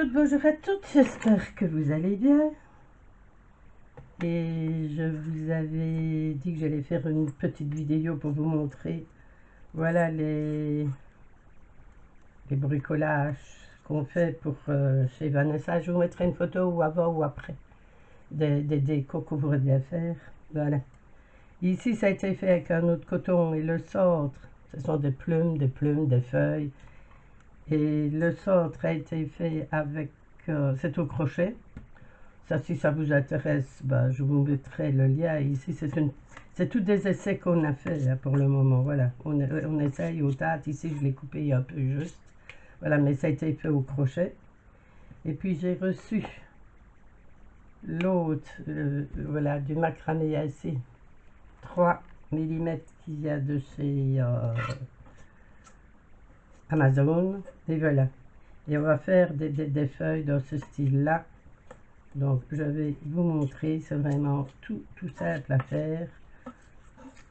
bonjour à toutes, j'espère que vous allez bien. Et je vous avais dit que j'allais faire une petite vidéo pour vous montrer, voilà les bricolages qu'on fait pour chez Vanessa. Je vous mettrai une photo ou avant ou après des décos qu'on voudrait bien faire. Voilà. Ici, ça a été fait avec un autre coton et le centre, ce sont des plumes, des feuilles. Et le centre a été fait avec, c'est au crochet. Ça, si ça vous intéresse, bah, je vous mettrai le lien. Ici, c'est tous des essais qu'on a fait là, pour le moment. Voilà, on essaye au tâte. Ici, je l'ai coupé un peu juste. Voilà, mais ça a été fait au crochet. Et puis, j'ai reçu l'autre, voilà, du macramé ici. 3 mm qu'il y a de chez Amazon. Et voilà. Et on va faire des feuilles dans ce style-là. Donc, je vais vous montrer. C'est vraiment tout simple à faire.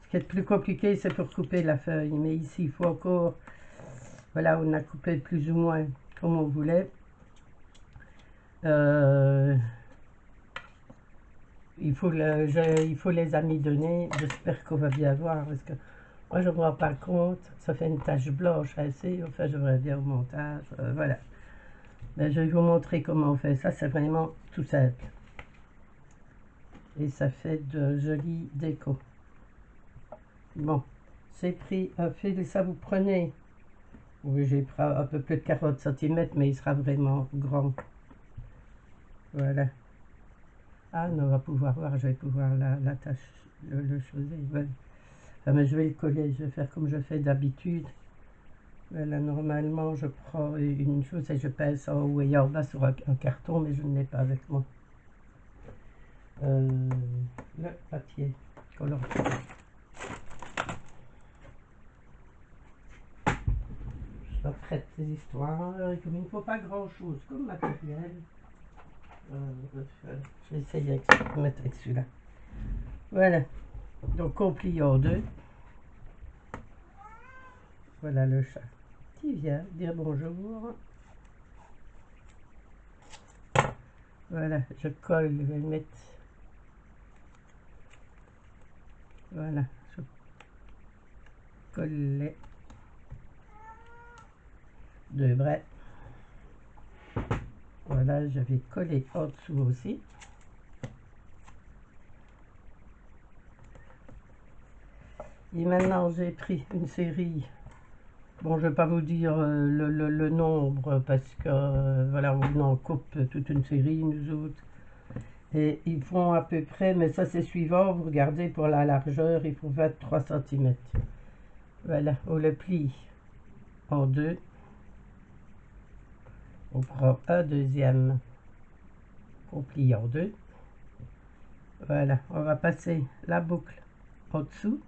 Ce qui est plus compliqué, c'est pour couper la feuille. Mais ici, il faut encore... Voilà, on a coupé plus ou moins comme on voulait. Il faut les amidonner. J'espère qu'on va bien voir. Parce que moi, je ne me rends pas compte. Ça fait une tache blanche assez. Enfin, je verrai bien au montage. Voilà. Mais je vais vous montrer comment on fait ça. C'est vraiment tout simple. Et ça fait de jolies décos. Bon, c'est pris un fil, ça vous prenez, oui, j'ai pris un peu plus de 40 cm, mais il sera vraiment grand. Voilà. Ah, on va pouvoir voir, je vais pouvoir la tâche, le choser. Voilà. Enfin, mais je vais le coller, je vais faire comme je fais d'habitude. Voilà, normalement, je prends une chose et je pèse en haut et en bas sur un carton, mais je ne l'ai pas avec moi. Le papier collant. Je traite ces histoires, comme il ne faut pas grand chose comme matériel. Je vais essayer de mettre avec celui-là. Voilà, donc on plie en deux. Voilà le chat qui vient dire bonjour. Voilà, je colle, je vais le mettre. Voilà, je colle les deux bras. Voilà, je vais coller en dessous aussi. Et maintenant, j'ai pris une série. Bon, je ne vais pas vous dire le nombre parce que voilà, on en coupe toute une série, nous autres. Et ils font à peu près, mais ça c'est suivant, vous regardez pour la largeur, il faut 23 cm. Voilà, on le plie en deux. On prend un deuxième, on plie en deux. Voilà, on va passer la boucle en dessous,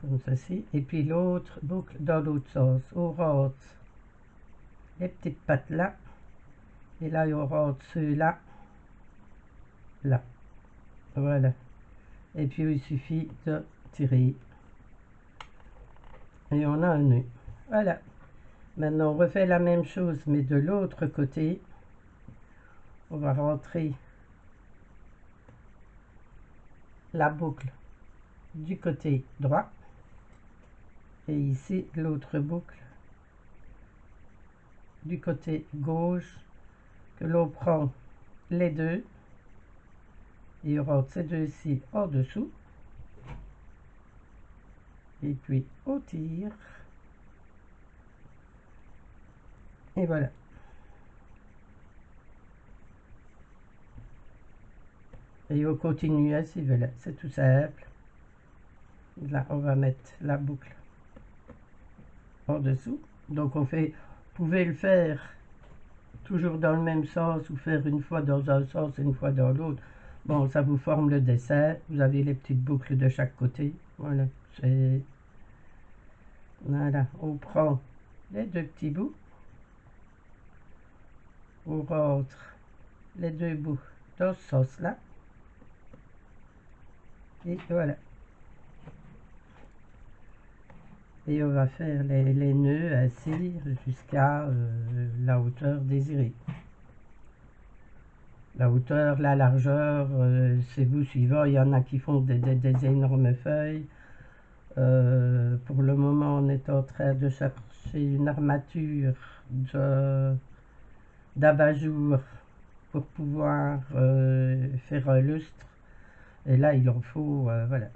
comme ceci, et puis l'autre boucle dans l'autre sens. On rentre les petites pattes là, et là on rentre ceux-là, là. Voilà. Et puis il suffit de tirer. Et on a un nœud. Voilà. Maintenant on refait la même chose, mais de l'autre côté. On va rentrer la boucle du côté droit. Et ici l'autre boucle du côté gauche, que l'on prend les deux et on rentre ces deux-ci en dessous et puis on tire et voilà. Et on continue ainsi, voilà, c'est tout simple. Là on va mettre la boucle en dessous, donc on fait, vous pouvez le faire toujours dans le même sens ou faire une fois dans un sens et une fois dans l'autre. Bon, ça vous forme le dessin. Vous avez les petites boucles de chaque côté. Voilà. Voilà. On prend les deux petits bouts. On rentre les deux bouts dans ce sens-là. Et voilà. et on va faire les nœuds ainsi jusqu'à la hauteur désirée. La hauteur, la largeur, c'est vous suivant. Il y en a qui font des énormes feuilles. Pour le moment, on est en train de chercher une armature d'abat-jour pour pouvoir faire un lustre. Et là, il en faut, voilà.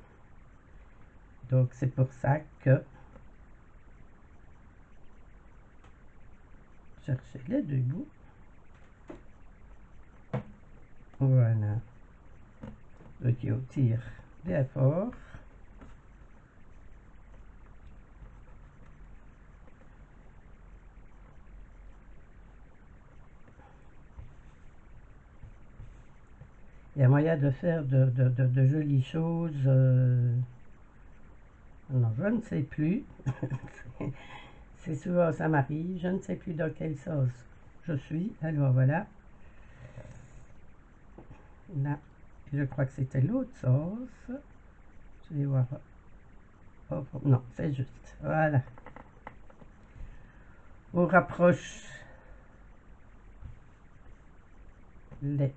Donc, c'est pour ça que chercher les deux bouts. Voilà. Donc, on tire bien fort. Il y a moyen de faire de jolies choses. Non, je ne sais plus. C'est souvent ça m'arrive. Je ne sais plus dans quelle sauce je suis. Alors voilà. Là, je crois que c'était l'autre sauce. Je vais voir. Oh, non, c'est juste. Voilà. On rapproche les.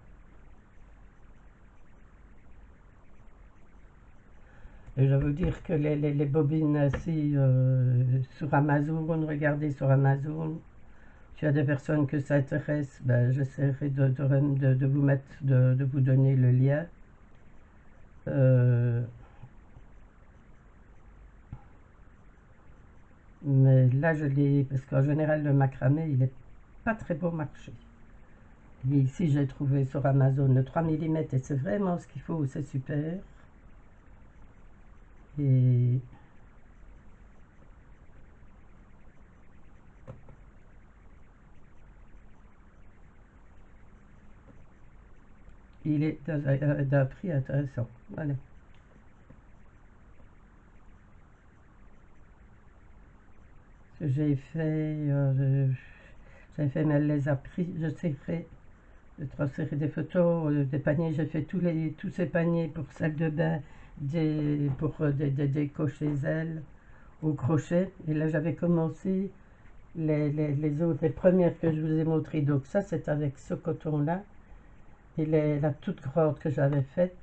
Et je veux dire que les bobines ainsi sur Amazon, regardez sur Amazon. S'il y a des personnes que ça intéresse, ben, j'essaierai de vous mettre, de vous donner le lien. Mais là, je l'ai, parce qu'en général, le macramé, il n'est pas très bon marché. Et ici, j'ai trouvé sur Amazon le 3 mm et c'est vraiment ce qu'il faut, c'est super. Et il est d'un prix intéressant. Voilà. J'ai fait, mais elle les a pris, je sais fait de transférer des photos, des paniers, j'ai fait tous ces paniers pour salle de bain, pour des décos chez elle, au crochet. Et là, j'avais commencé les autres, les premières que je vous ai montrées. Donc ça, c'est avec ce coton-là. Et la toute grande que j'avais faite,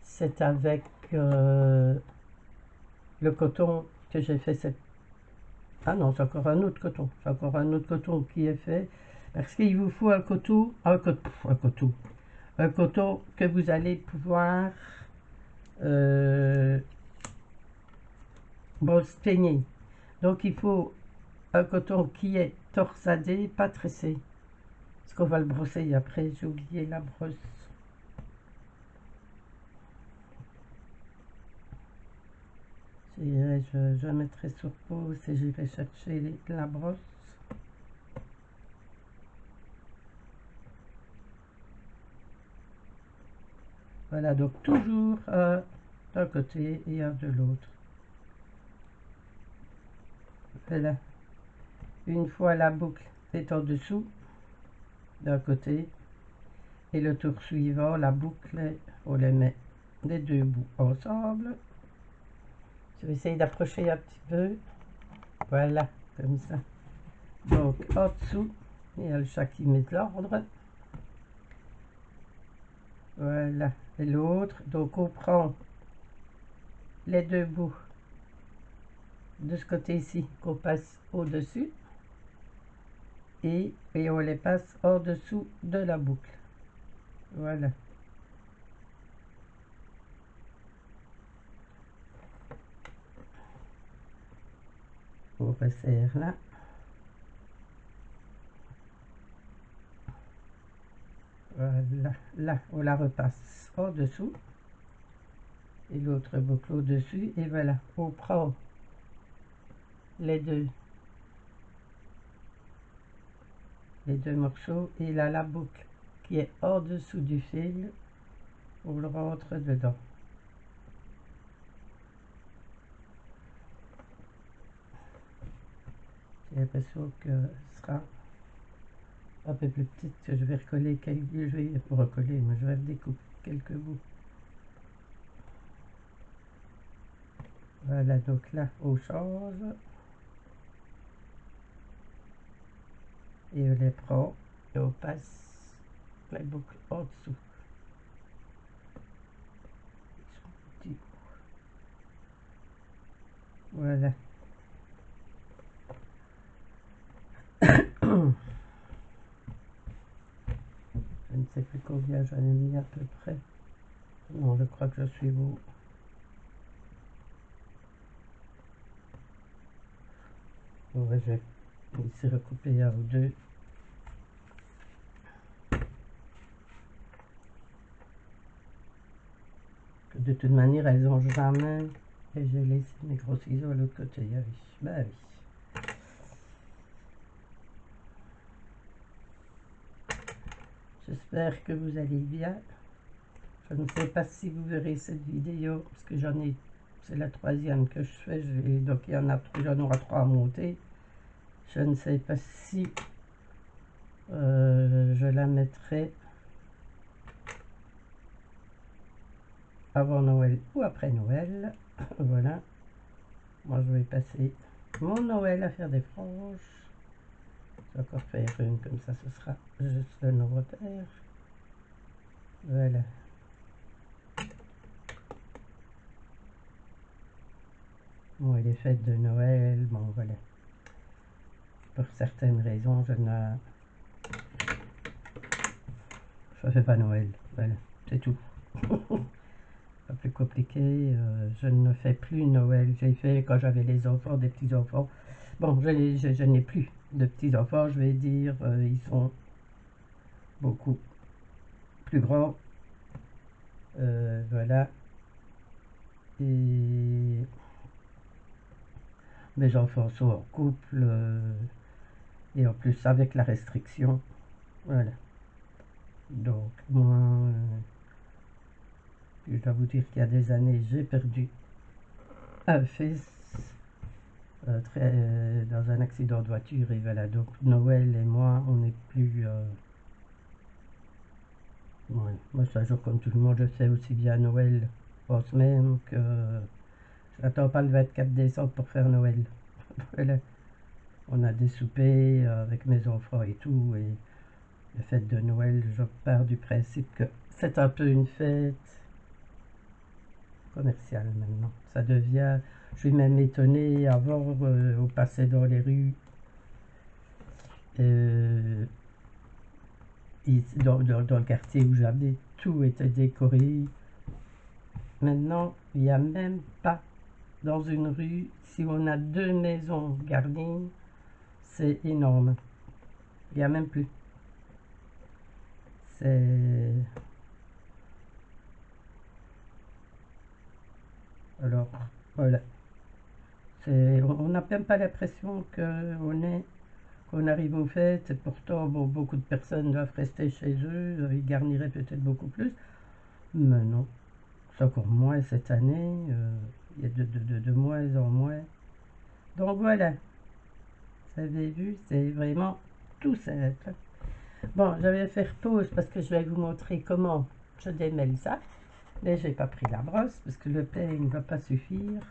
c'est avec le coton que j'ai fait. Ah non, c'est encore un autre coton. C'est encore un autre coton qui est fait. Parce qu'il vous faut un coton, un coton que vous allez pouvoir peigner. Donc il faut un coton qui est torsadé, pas tressé. Parce qu'on va le brosser après, j'ai oublié la brosse. Je mettrai sur pause et j'irai chercher la brosse. Voilà, donc toujours d'un côté et de l'autre. Voilà. Une fois la boucle est en dessous, d'un côté, et le tour suivant, la boucle, on les met les deux bouts ensemble. Je vais essayer d'approcher un petit peu. Voilà, comme ça. Donc, en dessous, il y a le chat qui met de l'ordre. Voilà, et l'autre. Donc, on prend les deux bouts de ce côté-ci qu'on passe au-dessus et on les passe en dessous de la boucle. Voilà. On resserre là. Voilà, là, on la repasse en dessous et l'autre boucle au-dessus et voilà, on prend les deux morceaux et là la boucle qui est en dessous du fil, on le rentre dedans. J'ai l'impression que ce sera un peu plus petite, que je vais recoller je vais recoller, mais je vais découper quelques bouts. Voilà, donc là, on change. Et on les prend et on passe la boucle en dessous. Voilà. Je ne sais plus combien j'en ai mis à peu près. Non, je crois que je suis beau. Bon, je vais ici recouper un ou deux. De toute manière, elles ont jamais. Et j'ai laissé mes gros ciseaux à l'autre côté. Ah oui, bah oui. J'espère que vous allez bien. Je ne sais pas si vous verrez cette vidéo, parce que j'en ai, c'est la troisième que je fais, donc il y en a, j'en aura trois à monter. Je ne sais pas si je la mettrai avant Noël ou après Noël. Voilà. Moi, je vais passer mon Noël à faire des franges. Je vais encore faire une comme ça, ce sera juste nos repères. Voilà. Bon, et les fêtes de Noël, bon, voilà. Pour certaines raisons, je fais pas Noël. Voilà, c'est tout. Pas plus compliqué. Je ne fais plus Noël. J'ai fait quand j'avais les enfants, des petits-enfants. Bon, je n'ai plus de petits-enfants, je vais dire. Ils sont beaucoup plus grands. Voilà. Et mes enfants sont en couple. Et en plus, avec la restriction. Voilà. Donc, moi, je dois vous dire qu'il y a des années, j'ai perdu un fils dans un accident de voiture. Et voilà, donc Noël et moi, on n'est plus... ouais. Moi, c'est un jour comme tout le monde, je fais aussi bien Noël en semaine que... Je n'attends pas le 24 décembre pour faire Noël. Voilà. On a des soupers avec mes enfants et tout. Et la fête de Noël, je pars du principe que c'est un peu une fête commerciale maintenant. Ça devient... Je suis même étonné, avant, on passait dans les rues, dans le quartier où j'habite, tout était décoré. Maintenant, il n'y a même pas dans une rue, si on a deux maisons garnies, c'est énorme. Il n'y a même plus. C'est... Alors, voilà. On n'a même pas l'impression qu'on arrive aux fêtes, et pourtant, bon, beaucoup de personnes doivent rester chez eux, ils garniraient peut-être beaucoup plus, mais non, c'est encore moins cette année, il y a de moins en moins. Donc voilà, vous avez vu, c'est vraiment tout simple. Bon, je vais faire pause parce que je vais vous montrer comment je démêle ça. Mais j'ai pas pris la brosse parce que le peigne ne va pas suffire.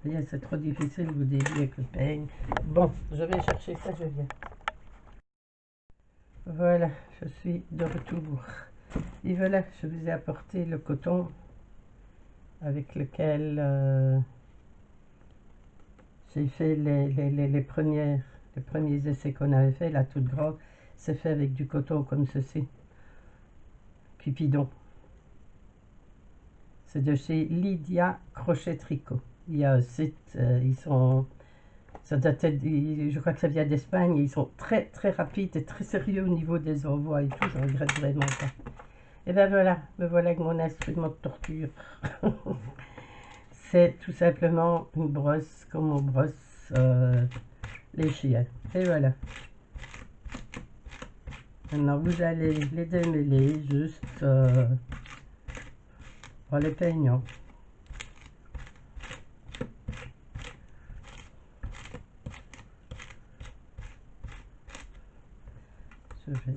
Voyez, c'est trop difficile au début avec le peigne. Bon, je vais chercher ça, je viens. Voilà, je suis de retour. Et voilà, je vous ai apporté le coton avec lequel j'ai fait les premiers essais qu'on avait fait, la toute grande. C'est fait avec du coton comme ceci, Cupidon. C'est de chez Lydia Crochet Tricot. Il y a un site, ça date, je crois que ça vient d'Espagne. Ils sont très très rapides et très sérieux au niveau des envois et tout. Je regrette vraiment pas. Et ben voilà, me voilà avec mon instrument de torture. C'est tout simplement une brosse comme on brosse les chiens. Et voilà. Maintenant vous allez les démêler juste en les peignant. Je vais...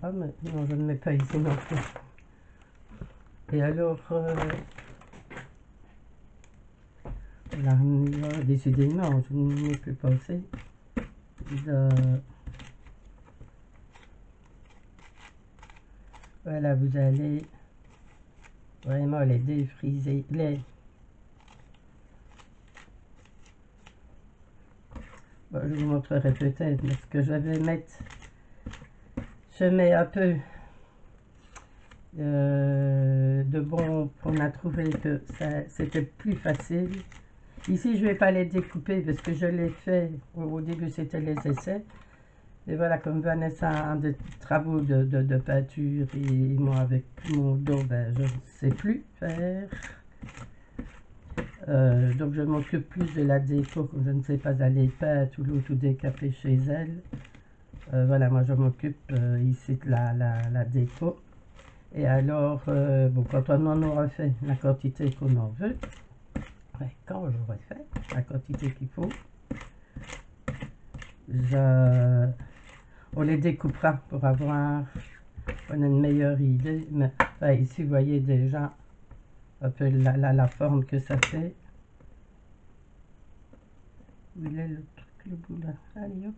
Ah mais non, je ne mets pas ici non plus. Et alors, là, décidément, je n'y ai plus pensé. Voilà, vous allez vraiment les défriser. Bon, je vous montrerai peut-être, parce que je vais mettre... Je mets un peu de bon, on a trouvé que c'était plus facile. Ici, je ne vais pas les découper parce que je l'ai fait, au début c'était les essais. Et voilà, comme Vanessa a des travaux de peinture et moi avec mon dos, ben, je ne sais plus faire. Donc je m'occupe plus de la déco, comme je ne sais pas aller peindre ou décaper chez elle. Voilà, moi je m'occupe ici de la déco. Et alors, bon, quand on en aura fait la quantité qu'on en veut, ouais, quand j'aurai fait la quantité qu'il faut, on les découpera pour avoir une meilleure idée. Mais enfin, ici, vous voyez déjà un peu la forme que ça fait. Où il est le truc, le bout là? Allez, hop.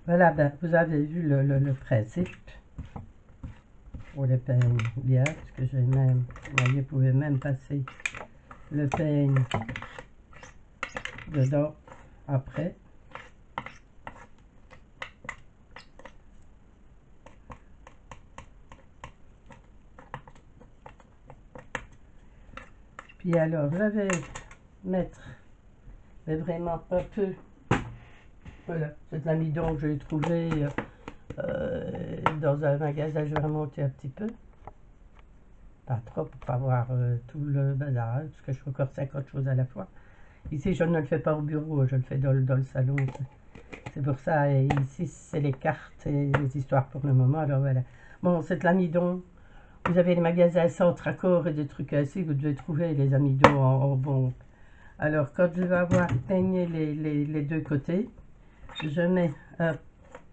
Voilà, ben, vous avez vu le principe. On les peigne bien, parce que j'ai même, vous voyez, vous pouvez même passer le peigne dedans après. Puis alors, je vais mettre, mais vraiment un peu, voilà, c'est de l'amidon que j'ai trouvé dans un magasin. Je vais remonter un petit peu, pas trop pour pas voir tout le bazar, parce que je fais encore 50 choses à la fois. Ici, je ne le fais pas au bureau, je le fais dans le salon. C'est pour ça, et ici, c'est les cartes et les histoires pour le moment. Alors voilà. Bon, c'est de l'amidon. Vous avez les magasins Centre Accord et des trucs ainsi, vous devez trouver les amidons en bon. Alors, quand je vais avoir peigné les deux côtés, je mets un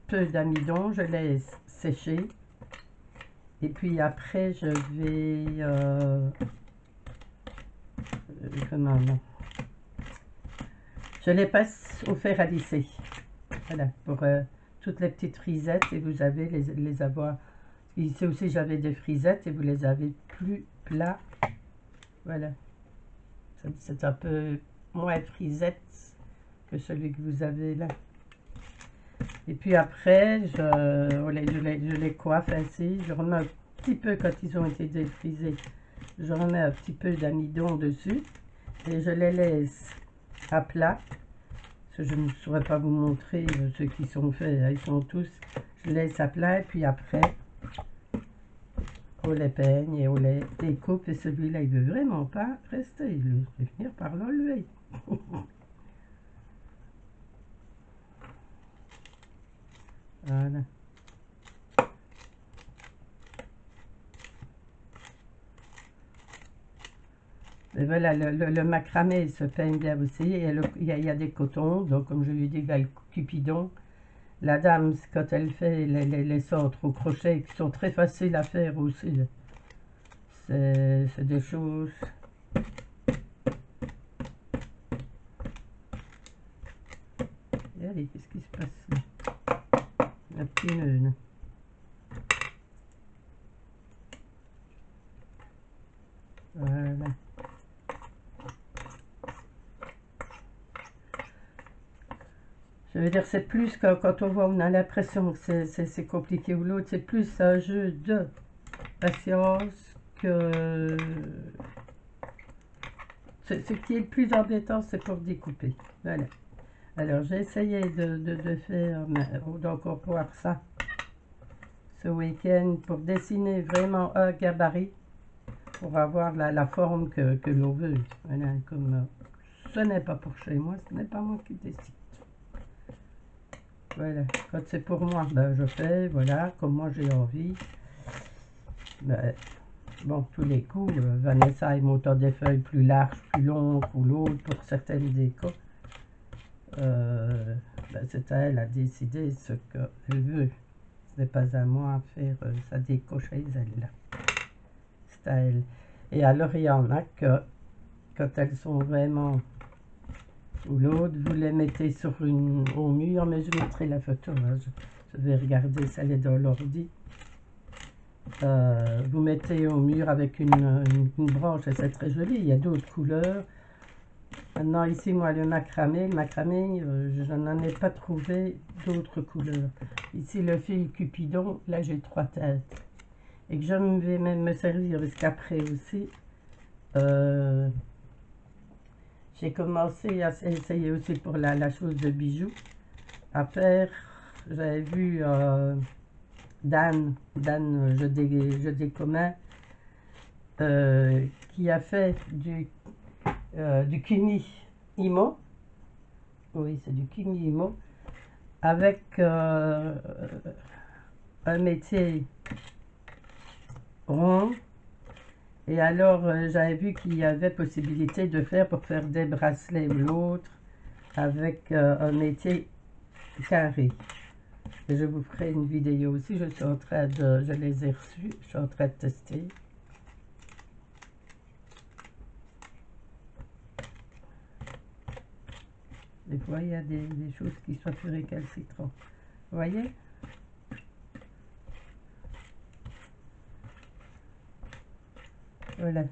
peu d'amidon, je laisse sécher. Et puis après, je vais... comment non, je les passe au fer à lisser. Voilà, pour toutes les petites frisettes. Et vous avez les avoir... Ici aussi, j'avais des frisettes et vous les avez plus plats. Voilà. C'est un peu moins frisette que celui que vous avez là. Et puis après, je les coiffe ainsi. Je remets un petit peu, quand ils ont été défrisés, je remets un petit peu d'amidon dessus. Et je les laisse à plat. Parce que je ne saurais pas vous montrer ceux qui sont faits. Ils sont tous. Je laisse à plat et puis après, on les peigne et on les découpe. Et celui-là, il ne veut vraiment pas rester. Je vais finir par l'enlever. Voilà. Et voilà, le macramé se peigne bien aussi. Et il y a des cotons. Donc, comme je lui dis, il y a le Cupidon. La dame, quand elle fait les centres au crochet, qui sont très faciles à faire aussi. C'est des choses... Et allez, qu'est-ce qui se passe là? La petite nœud. Voilà. Je veux dire, c'est plus que quand on voit, on a l'impression que c'est compliqué ou l'autre, c'est plus un jeu de patience que... Ce qui est le plus embêtant, c'est pour découper. Voilà. Alors, j'ai essayé de faire, donc on va voir ça ce week-end, pour dessiner vraiment un gabarit, pour avoir la forme que l'on veut. Voilà, comme ce n'est pas pour chez moi, ce n'est pas moi qui décide. Voilà, quand c'est pour moi, ben, je fais, voilà, comme moi j'ai envie. Ben, bon, tous les coups, Vanessa aime autant des feuilles plus larges, plus longues ou l'autre pour certaines décos. Ben, c'est à elle à décider ce qu'elle veut. Ce n'est pas à moi à faire sa déco chez elle. C'est à elle. Et alors, il y en a que, quand elles sont vraiment ou l'autre, vous les mettez sur au mur, mais je mettrai la photo. Hein, je vais regarder, ça elle est dans l'ordi. Vous mettez au mur avec une branche et c'est très joli. Il y a d'autres couleurs. Maintenant, ici, moi, le macramé, je n'en ai pas trouvé d'autres couleurs. Ici, le fil Cupidon, là, j'ai 3 têtes. Et que je vais même me servir, parce qu'après aussi, j'ai commencé à essayer aussi pour la chose de bijoux, à faire, j'avais vu Dan, je des communs, qui a fait du kumi imo, oui c'est du kumi imo, avec un métier rond. Et alors j'avais vu qu'il y avait possibilité de faire pour faire des bracelets ou l'autre avec un métier carré. Et je vous ferai une vidéo aussi, je suis en train de, je les ai reçus, je suis en train de tester. Des fois, il y a des choses qui sont plus récalcitrantes. Vous voyez? Voilà.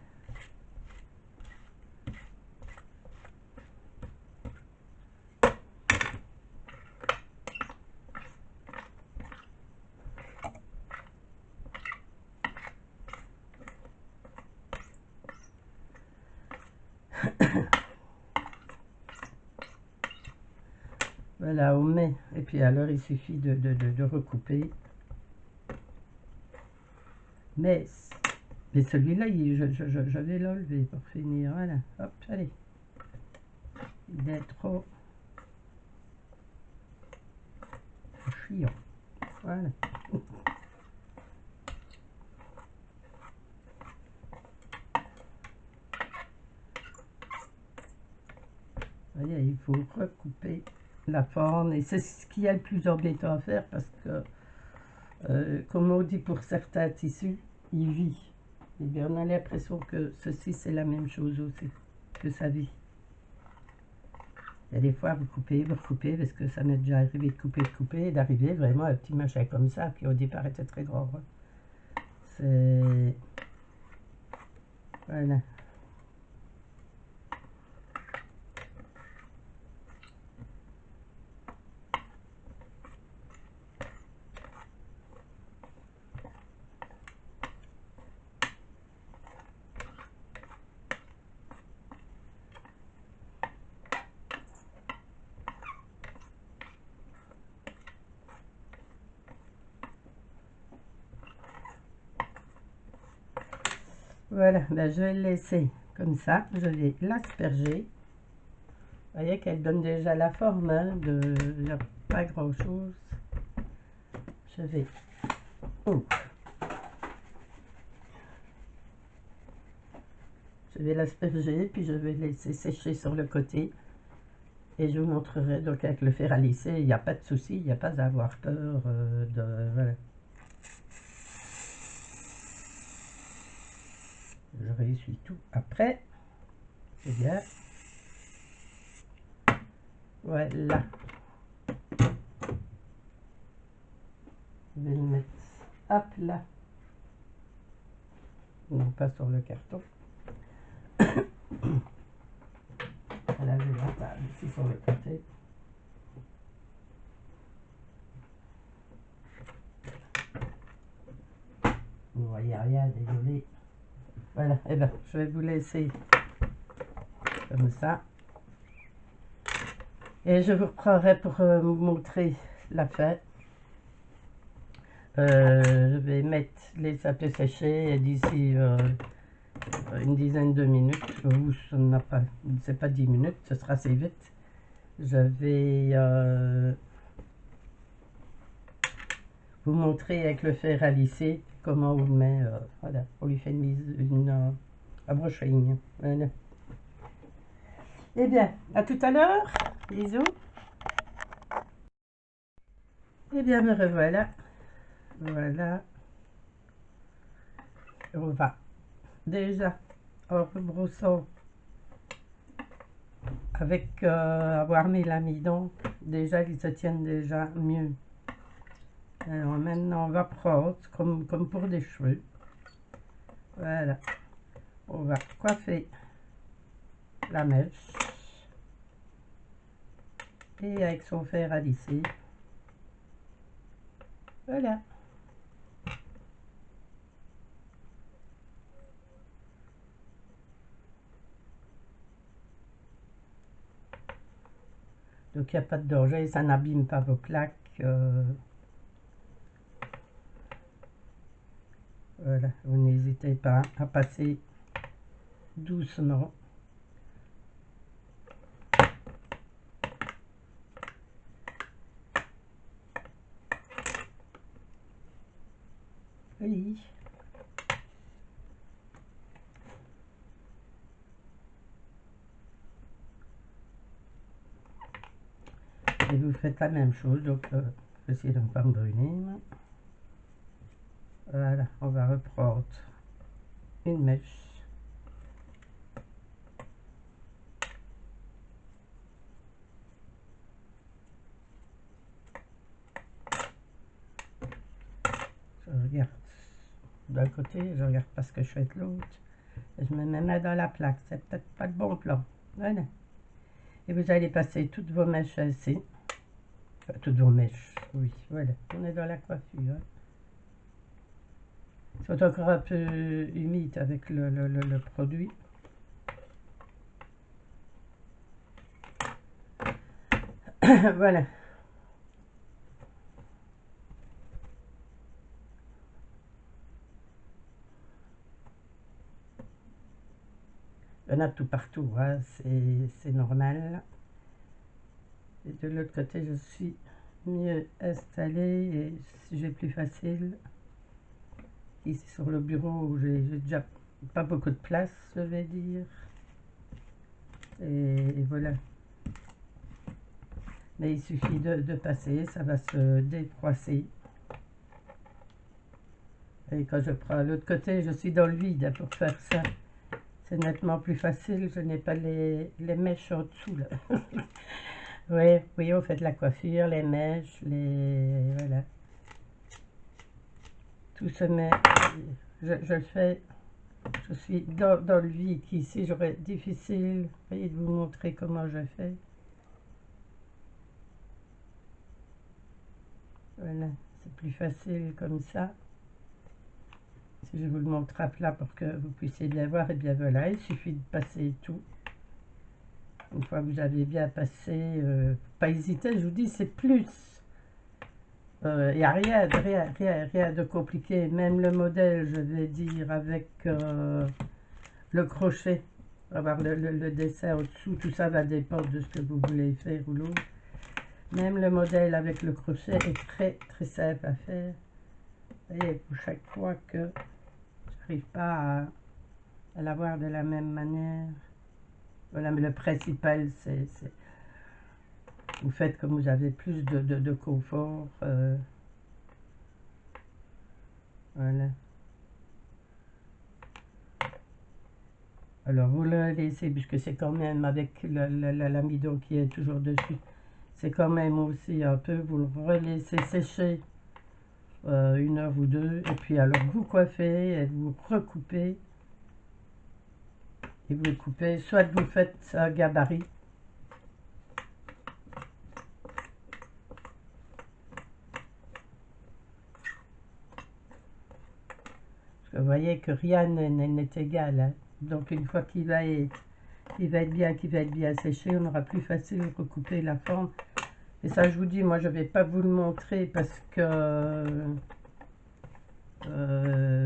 Voilà, on met. Et puis alors, il suffit de recouper. Mais celui-là, je vais l'enlever pour finir. Voilà, hop, allez. Il est trop chiant. Voilà. Vous voyez, il faut recouper la forme. Et c'est ce qui est le plus embêtant à faire parce que, comme on dit pour certains tissus, il vit. Et bien, on a l'impression que ceci, c'est la même chose aussi, que ça vit. Il y a des fois, vous coupez, parce que ça m'est déjà arrivé de couper, et d'arriver vraiment à un petit machin comme ça, qui au départ était très grand. Hein. C'est... Voilà. Voilà, ben je vais le laisser comme ça, je vais l'asperger. Vous voyez qu'elle donne déjà la forme, hein, il n'y a pas grand chose. Je vais... Oh. Je vais l'asperger, puis je vais laisser sécher sur le côté. Et je vous montrerai, donc avec le fer à lisser, il n'y a pas de souci, il n'y a pas à avoir peur de... Voilà. Je réussis tout après. C'est bien. Voilà. Je vais le mettre à plat. Non, pas sur le carton. À laver la table ici sur le côté. Vous ne voyez rien, désolé. Voilà, et bien je vais vous laisser comme ça. Et je vous reprendrai pour vous montrer la fin. Je vais mettre les sapins séchés et d'ici une dizaine de minutes, ou ce n'a pas, c'est pas 10 minutes, ce sera assez vite. Je vais vous montrer avec le fer à lisser comment on le met, voilà, on lui fait une brushing. Voilà. Eh bien, à tout à l'heure, bisous. Eh bien, me revoilà. Voilà. On va déjà, en rebroussant, avec avoir mis l'amidon, déjà ils se tiennent déjà mieux. Alors maintenant on va prendre, comme pour des cheveux, voilà, on va coiffer la mèche et avec son fer à lisser, voilà. Donc il n'y a pas de danger, ça n'abîme pas vos plaques. Voilà, vous n'hésitez pas à passer doucement. Oui. Et vous faites la même chose, donc j'essaie de ne pas me brûler. Voilà, on va reprendre une mèche. Je regarde d'un côté, je regarde pas ce que je fais de l'autre. Et je me mets dans la plaque, c'est peut-être pas le bon plan. Voilà. Et vous allez passer toutes vos mèches ici. Enfin, toutes vos mèches, oui, voilà. On est dans la coiffure. C'est encore un peu humide avec le produit. Voilà. Il y en a tout partout, hein. C'est normal. Et de l'autre côté, je suis mieux installée et j'ai plus facile. Ici sur le bureau où j'ai déjà pas beaucoup de place, je vais dire. Et voilà. Mais il suffit de passer, ça va se défroisser. Et quand je prends l'autre côté, je suis dans le vide pour faire ça. C'est nettement plus facile, je n'ai pas les mèches en dessous là. Oui, oui, on fait de la coiffure, les mèches, les... voilà. Tout se met, je le fais, je suis dans le vide. Ici, j'aurais difficile, vous voyez, de vous montrer comment je fais. Voilà, c'est plus facile comme ça. Si je vous le montre à plat pour que vous puissiez bien voir, et bien voilà, il suffit de passer tout. Une fois que vous avez bien passé, pas hésiter, je vous dis, c'est plus. Il n'y a rien de compliqué. Même le modèle, je vais dire, avec le crochet, avoir le dessin au-dessous, tout ça va dépendre de ce que vous voulez faire ou l'autre. Même le modèle avec le crochet est très simple à faire. Vous voyez, pour chaque fois que j'arrive pas à l'avoir de la même manière. Voilà, mais le principal, c'est vous faites comme vous avez plus de confort. Voilà. Alors vous le laissez, puisque c'est quand même avec l'amidon qui est toujours dessus, c'est quand même aussi un peu, vous le relaissez sécher 1 heure ou 2, et puis alors vous coiffez, et vous recoupez, et vous coupez, soit vous faites un gabarit, parce que vous voyez que rien n'est égal, hein. Donc une fois qu'il va être bien séché, on aura plus facile de recouper la forme. Et ça, je vous dis, moi je vais pas vous le montrer parce que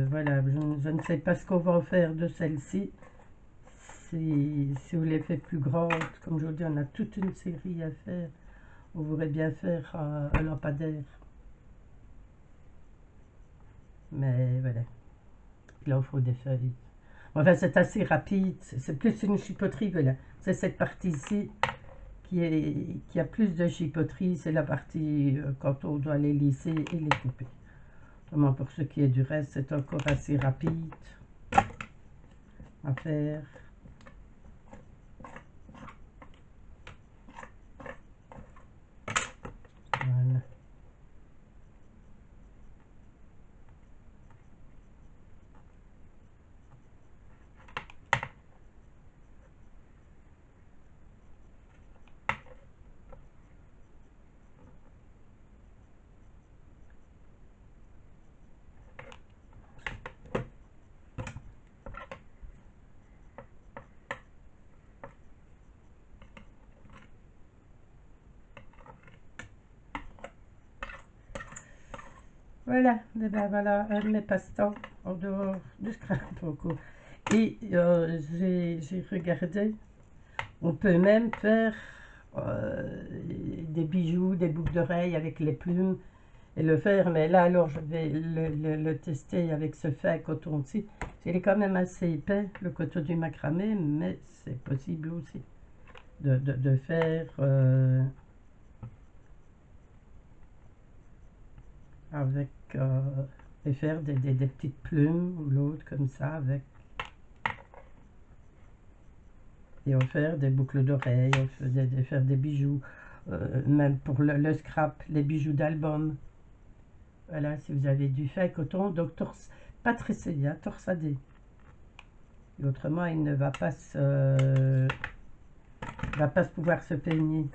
Voilà, je ne sais pas ce qu'on va en faire de celle-ci. Si vous les faites plus grandes, comme je vous dis, on a toute une série à faire. On voudrait bien faire un lampadaire. Mais voilà, il en faut des feuilles. Enfin, c'est assez rapide, c'est plus une chipoterie, voilà. C'est cette partie-ci qui a plus de chipoterie, c'est la partie quand on doit les lisser et les couper. Vraiment, pour ce qui est du reste, c'est encore assez rapide à faire. Voilà. Voilà, et ben voilà un de mes passe-temps en dehors du scrap beaucoup. Et j'ai regardé, on peut même faire des bijoux, des boucles d'oreilles avec les plumes et le faire, mais là alors je vais le tester avec ce fait à coton-ci. Il est quand même assez épais, le coton du macramé, mais c'est possible aussi de faire avec et faire des petites plumes ou l'autre comme ça avec, et en faire des boucles d'oreilles, faire des bijoux, même pour le scrap, les bijoux d'album. Voilà, si vous avez du fait coton, donc pas tressé, hein, torsadé. Et autrement, il ne va pas se pouvoir se peigner.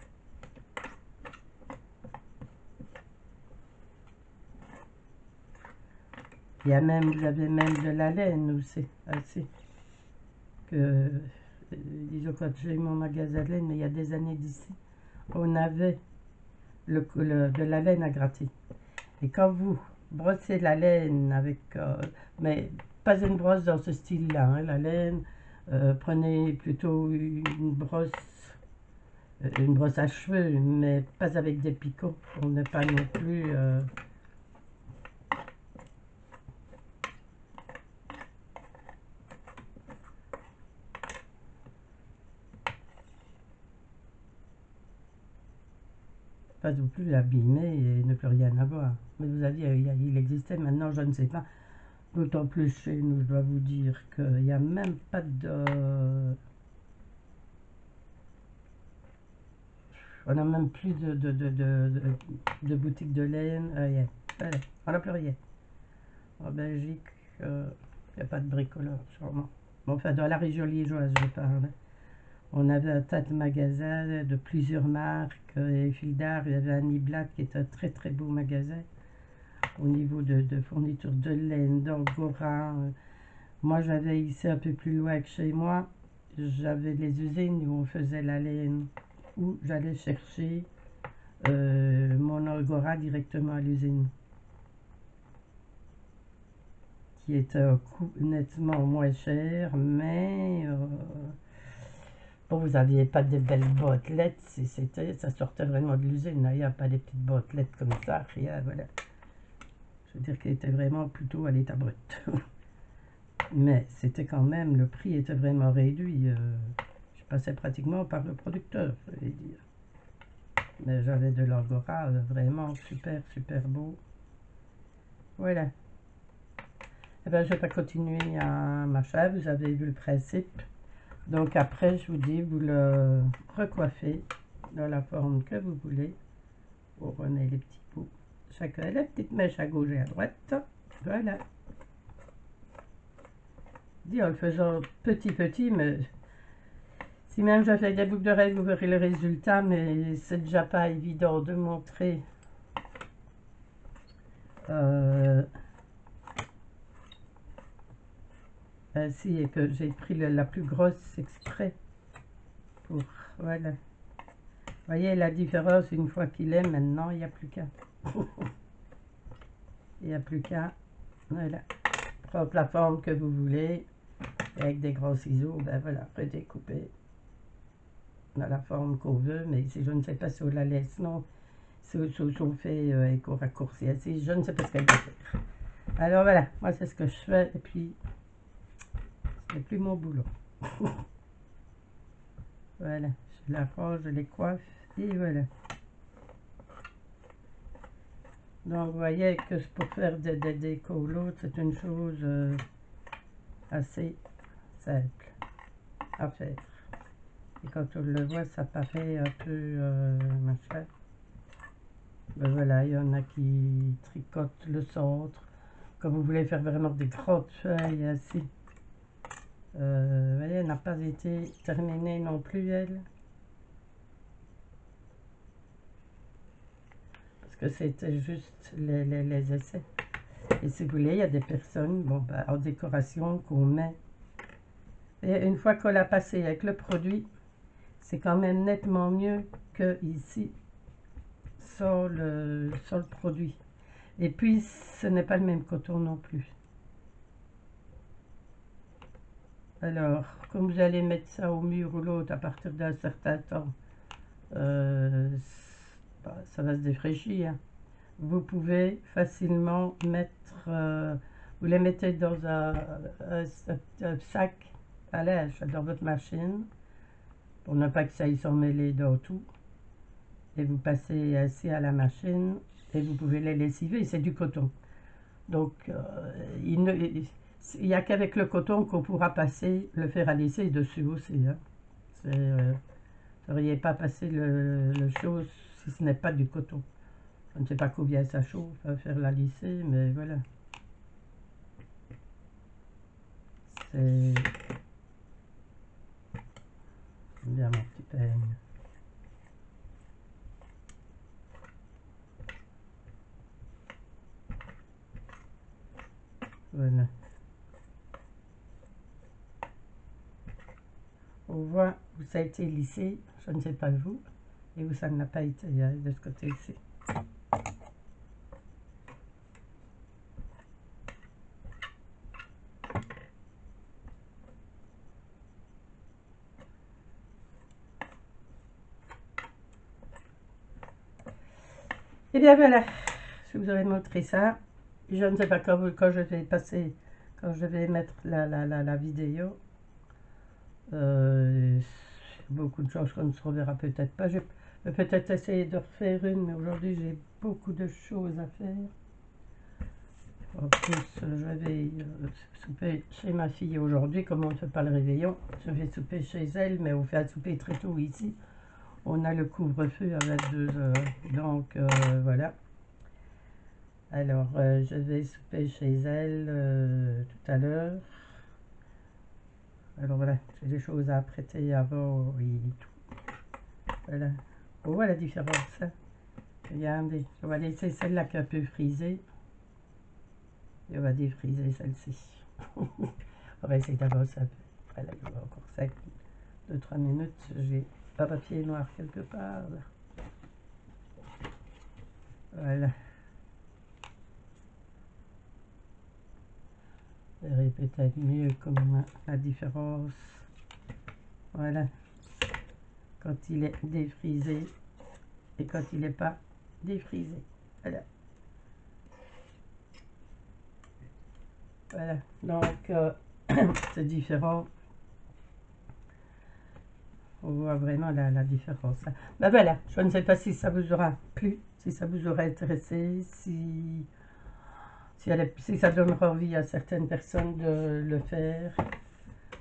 Il y a même, vous avez même de la laine aussi, assez. Disons, quand j'ai eu mon magasin de laine, mais il y a des années d'ici, on avait de la laine à gratter. Et quand vous brossez la laine avec, mais pas une brosse dans ce style-là, hein, la laine, prenez plutôt une brosse à cheveux, mais pas avec des picots, pour ne pas non plus pas non plus l'abîmer et ne plus rien avoir. Mais vous avez dit, il existait, maintenant je ne sais pas. D'autant plus chez nous, je dois vous dire qu'il n'y a même pas on n'a même plus de boutique de laine. Yeah. Voilà. On n'a plus rien. En Belgique, il n'y a pas de bricoleur, sûrement. Bon, enfin, dans la région liégeoise, je parle. On avait un tas de magasins de plusieurs marques. Et fil d'art, il y avait un Niblat qui est un très très beau magasin au niveau de fourniture de laine, d'angora. Moi, j'avais ici un peu plus loin que chez moi, j'avais les usines où on faisait la laine, où j'allais chercher mon angora directement à l'usine, qui était un coût nettement moins cher, mais bon, vous n'aviez pas de belles bottelettes, ça sortait vraiment de l'usine, il n'y a pas des petites bottelettes comme ça, rien, voilà. Je veux dire qu'il était vraiment plutôt à l'état brut. Mais c'était quand même, le prix était vraiment réduit. Je passais pratiquement par le producteur, je vais dire. Mais j'avais de l'angora vraiment super, super beau. Voilà. Et bien, je vais pas continuer à machin. Vous avez vu le principe. Donc après, je vous dis, vous le recoiffez dans la forme que vous voulez. Vous prenez les petits bouts. Chacun la petite mèche à gauche et à droite. Voilà. Dit en le faisant petit, mais si même je fais des boucles d'oreilles, vous verrez le résultat, mais c'est déjà pas évident de montrer ainsi, et que j'ai pris la plus grosse exprès pour, voilà. Vous voyez la différence une fois qu'il est, maintenant il n'y a plus qu'à. Il n'y a plus qu'à Voilà. Prendre la forme que vous voulez. Et avec des gros ciseaux, ben voilà, redécouper dans la forme qu'on veut. Mais si je ne sais pas si on la laisse, non. Si on fait et qu'on raccourcit ainsi, je ne sais pas ce qu'elle va faire. Alors voilà, moi c'est ce que je fais. Et puis, c'est plus mon boulot. Voilà, je la range, je les coiffe. Et voilà. Donc, vous voyez que pour faire des décos, l'autre, c'est une chose assez simple à faire. Et quand on le voit, ça paraît un peu machin. Ben voilà, il y en a qui tricotent le centre. Quand vous voulez faire vraiment des grandes feuilles ainsi. Vous voyez, elle n'a pas été terminée non plus, elle. Parce que c'était juste les essais. Et si vous voulez, il y a des personnes, bon, ben, en décoration qu'on met. Et une fois qu'on l'a passé avec le produit, c'est quand même nettement mieux que ici sur le produit. Et puis, ce n'est pas le même coton non plus. Alors, comme vous allez mettre ça au mur ou l'autre à partir d'un certain temps, ça va se défraîchir. Vous pouvez facilement mettre, vous les mettez dans un sac à linge dans votre machine pour ne pas que ça y s'en mêle dans tout. Et vous passez ainsi à la machine et vous pouvez les lessiver, c'est du coton. Donc, il n'y a qu'avec le coton qu'on pourra passer le fer à lisser dessus aussi. Hein. Vous ne sauriez pas passer le chose si ce n'est pas du coton. Je ne sais pas combien ça chauffe à faire la lisser, mais voilà. C'est bien mon petit peigne. Voilà. On voit où ça a été lissé, je ne sais pas vous, et où ça n'a pas été de ce côté-ci. Et bien voilà, je vous aurais montré ça. Je ne sais pas quand je vais passer, quand je vais mettre la vidéo. Beaucoup de choses qu'on ne se reverra peut-être pas. Je vais peut-être essayer de refaire une, mais aujourd'hui j'ai beaucoup de choses à faire. En plus, je vais souper chez ma fille aujourd'hui, comme on ne fait pas le réveillon. Je vais souper chez elle, mais on fait un souper très tôt ici. On a le couvre-feu à 22 h, donc voilà. Alors, je vais souper chez elle tout à l'heure. Alors voilà, j'ai des choses à apprêter avant et tout. Voilà. On voit la différence. Hein. Regardez, on va laisser celle-là qui est un peu frisée. Et on va défriser celle-ci. On va essayer d'avancer un peu. Voilà, il y aura encore 5, 2-3 minutes. J'ai un papier noir quelque part. Là. Voilà. Vous verrez peut-être mieux comme la différence. Voilà. Quand il est défrisé et quand il n'est pas défrisé. Voilà. Voilà. Donc, c'est différent. On voit vraiment la différence. Ben voilà, je ne sais pas si ça vous aura plu, si ça vous aura intéressé, si ça donnera envie à certaines personnes de le faire.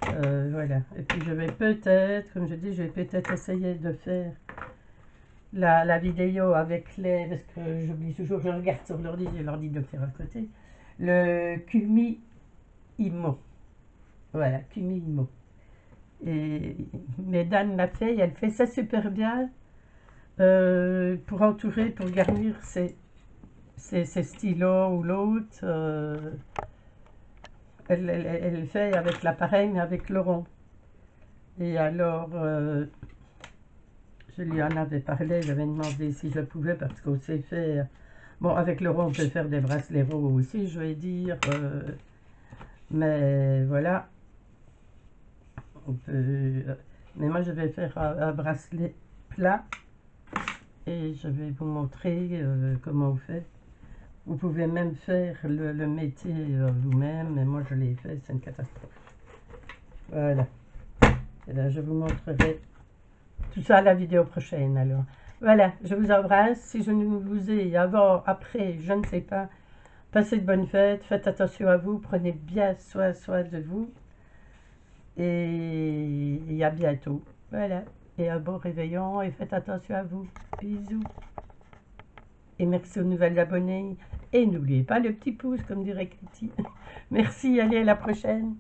Voilà. Et puis je vais peut-être, comme je dis, je vais peut-être essayer de faire la vidéo avec parce que j'oublie toujours, je regarde sur l'ordi, j'ai l'ordinateur à côté, le Kumi Imo. Voilà, Kumi Imo. Et Mesdames l'a fait, elle fait ça super bien pour entourer, pour garnir ses stylos ou l'autre. Elle fait avec l'appareil mais avec le rond. Et alors, je lui en avais parlé, j'avais demandé si je pouvais parce qu'on sait faire Bon, avec le rond, on peut faire des bracelets ronds aussi, je vais dire. Mais voilà, on peut... Mais moi, je vais faire un bracelet plat. Et je vais vous montrer comment on fait. Vous pouvez même faire le métier vous-même, mais moi je l'ai fait, c'est une catastrophe. Voilà. Et là, je vous montrerai tout ça à la vidéo prochaine alors. Voilà, je vous embrasse. Si je ne vous ai avant, après, je ne sais pas. Passez de bonnes fêtes, faites attention à vous, prenez bien soin de vous. Et à bientôt. Voilà. Et un bon réveillon et faites attention à vous. Bisous. Et merci aux nouvelles abonnés. Et n'oubliez pas le petit pouce, comme dirait Kitty. Merci, allez, à la prochaine.